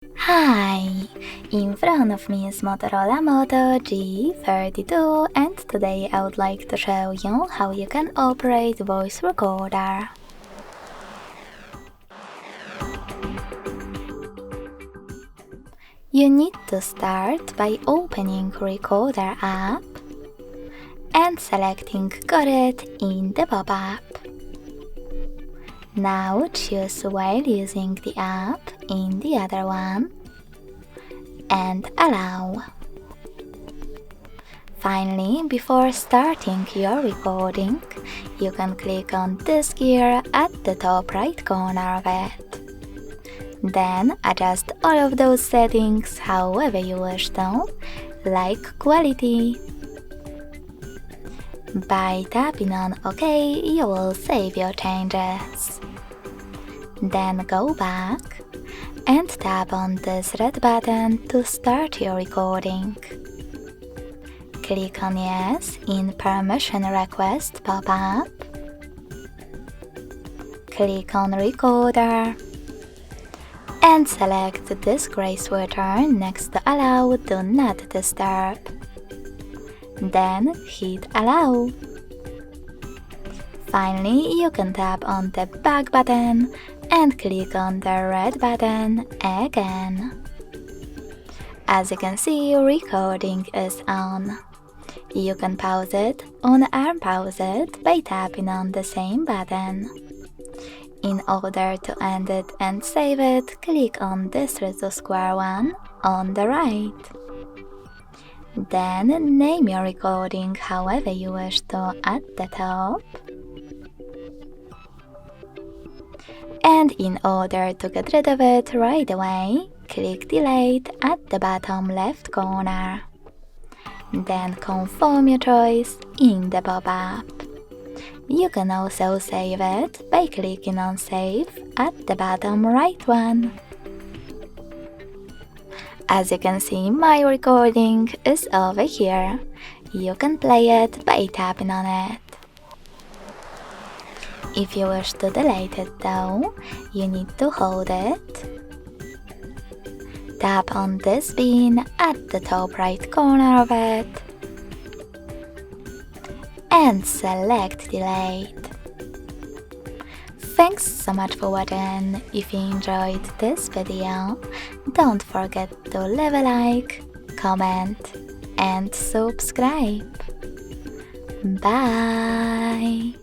Hi! In front of me is Motorola Moto G32 and today I would like to show you how you can operate voice recorder. You need to start by opening Recorder app and selecting Got it in the pop-up. Now choose while using the app in the other one and allow. Finally, before starting your recording, you can click on this gear at the top right corner of it. Then adjust all of those settings however you wish to, like quality. By tapping on OK, you will save your changes. Then go back and tap on this red button to start your recording. Click on Yes in Permission Request pop-up. Click on Recorder and select this gray sweater next to Allow Do Not Disturb. Then hit Allow. Finally, you can tap on the back button and click on the red button again. As you can see, recording is on. You can pause it or unpause it by tapping on the same button. In order to end it and save it, click on this little square one on the right. Then name your recording however you wish to at the top. And in order to get rid of it right away, click Delete at the bottom left corner. Then confirm your choice in the pop-up. You can also save it by clicking on Save at the bottom right one. As you can see, my recording is over here. You can play it by tapping on it. If you wish to delete it though, you need to hold it. Tap on this pin at the top right corner of it and select Delete. Thanks so much for watching. If you enjoyed this video, don't forget to leave a like, comment and subscribe. Bye!